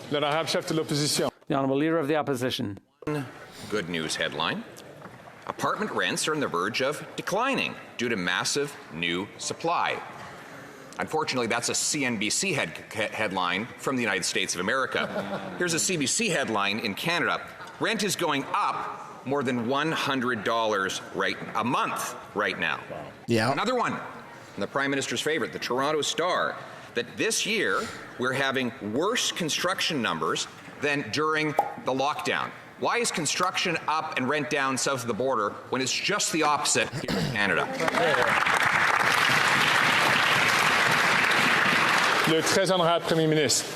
L'honorable chef de l'opposition. The Honourable Leader of the Opposition. Good news headline. Apartment rents are on the verge of declining due to massive new supply. Unfortunately, that's a CNBC headline from the United States of America. Here's a CBC headline in Canada. Rent is going up more than $100 a month right now. Yeah. Another one, and the Prime Minister's favorite, the Toronto Star, that this year we're having worse construction numbers than during the lockdown. Why is construction up and rent down south of the border when it's just the opposite here in Canada? Le très honorable Premier ministre.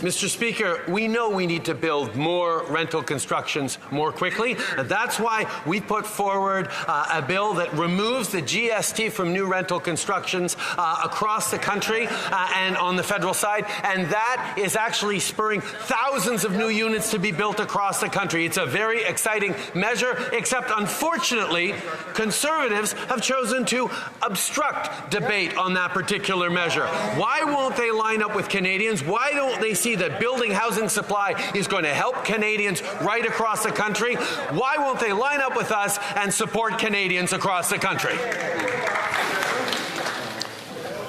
Mr. Speaker, we know we need to build more rental constructions more quickly, and that's why we put forward a bill that removes the GST from new rental constructions across the country and on the federal side, and that is actually spurring thousands of new units to be built across the country. It's a very exciting measure, except unfortunately, Conservatives have chosen to obstruct debate on that particular measure. Why won't they line up with Canadians? Why don't they see that building housing supply is going to help Canadians right across the country? Why won't they line up with us and support Canadians across the country?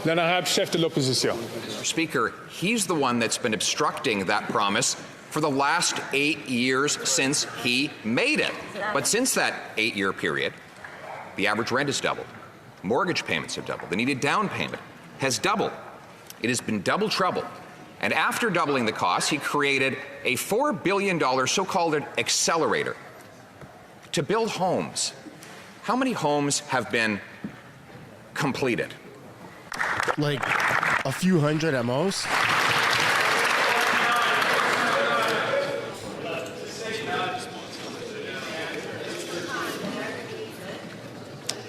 L'honorable chef de l'opposition. Mr. Speaker, he's the one that's been obstructing that promise for the last 8 years since he made it. But since that 8-year period, the average rent has doubled. Mortgage payments have doubled. The needed down payment has doubled. It has been double trouble. And after doubling the cost, he created a $4 billion so-called accelerator to build homes. How many homes have been completed? Like a few hundred at most.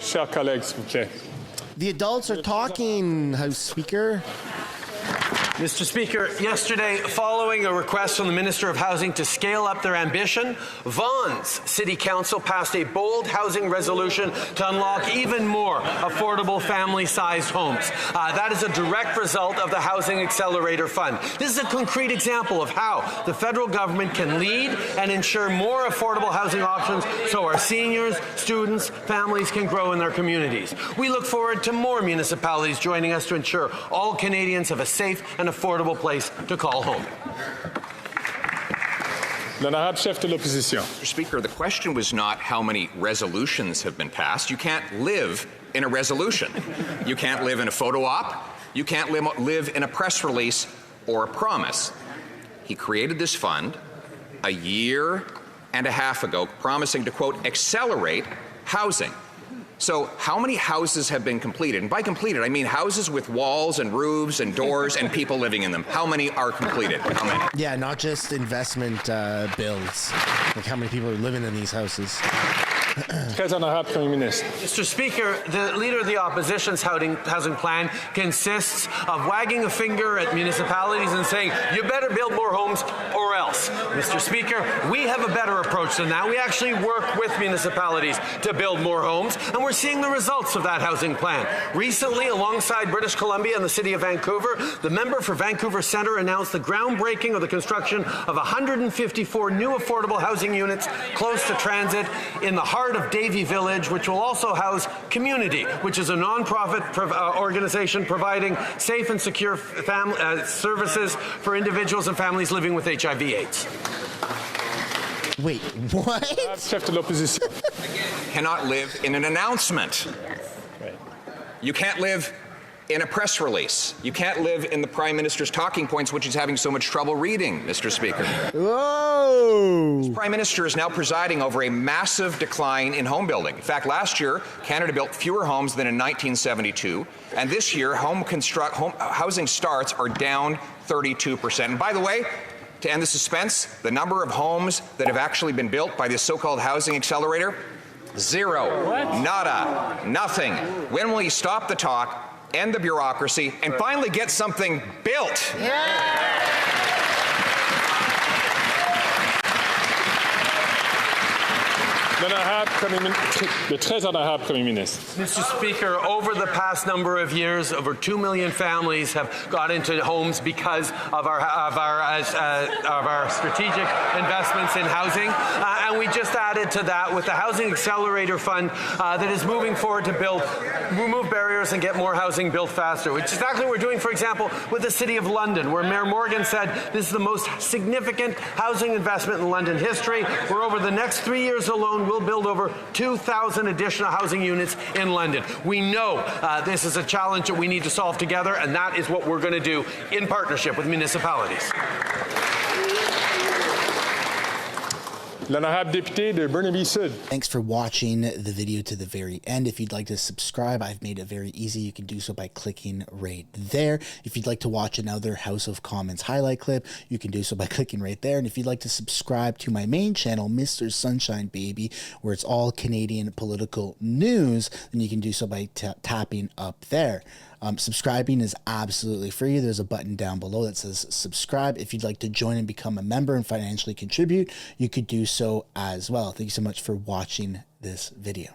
Chers collègues, s'il vous plaît. The adults are talking, House Speaker. Mr. Speaker, yesterday, following a request from the Minister of Housing to scale up their ambition, Vaughan's City Council passed a bold housing resolution to unlock even more affordable family-sized homes. That is a direct result of the Housing Accelerator Fund. This is a concrete example of how the federal government can lead and ensure more affordable housing options so our seniors, students, families can grow in their communities. We look forward to more municipalities joining us to ensure all Canadians have a safe and affordable place to call home. L'honorable chef de l'opposition. Mr. Speaker, the question was not how many resolutions have been passed. You can't live in a resolution. You can't live in a photo op. You can't live in a press release or a promise. He created this fund a year and a half ago, promising to, quote, accelerate housing. So how many houses have been completed? And by completed, I mean houses with walls and roofs and doors and people living in them. How many are completed? How many? Yeah, not just investment builds. Like how many people are living in these houses. Très honorable Premier ministre. Mr. Speaker, the Leader of the Opposition's housing plan consists of wagging a finger at municipalities and saying, you better build more homes or else. Mr. Speaker, we have a better approach than that. We actually work with municipalities to build more homes, and we're seeing the results of that housing plan. Recently, alongside British Columbia and the City of Vancouver, the member for Vancouver Centre announced the groundbreaking of the construction of 154 new affordable housing units close to transit in the heart of Davie Village, which will also house Community, which is a non-profit organization providing safe and secure services for individuals and families living with HIV/AIDS. Wait, what? Chef de l'opposition. Cannot live in an announcement. You can't live in a press release. You can't live in the Prime Minister's talking points, which he's having so much trouble reading, Mr. Speaker. Whoa! The Prime Minister is now presiding over a massive decline in home building. In fact, last year, Canada built fewer homes than in 1972, and this year, housing starts are down 32%. And by the way, to end the suspense, the number of homes that have actually been built by this so-called housing accelerator, zero. What? Nada. Nothing. When will you stop the talk, end the bureaucracy, and finally get something built? Le très honorable Premier ministre. Mr. Speaker, over the past number of years, over 2 million families have got into homes because of our strategic investments in housing, and we just added to that with the Housing Accelerator Fund that is moving forward to remove barriers and get more housing built faster, which is exactly what we're doing, for example, with the City of London, where Mayor Morgan said this is the most significant housing investment in London history, where over the next 3 years alone, we'll build over 2,000 additional housing units in London. We know this is a challenge that we need to solve together, and that is what we're going to do in partnership with municipalities. L'honorable député de Burnaby-Sud. Thanks for watching the video to the very end. If you'd like to subscribe, I've made it very easy. You can do so by clicking right there. If you'd like to watch another House of Commons highlight clip, you can do so by clicking right there. And if you'd like to subscribe to my main channel, Mistersunshinebaby, where it's all Canadian political news, then you can do so by tapping up there. Subscribing is absolutely free. There's a button down below that says subscribe. If you'd like to join and become a member and financially contribute, you could do so as well. Thank you so much for watching this video.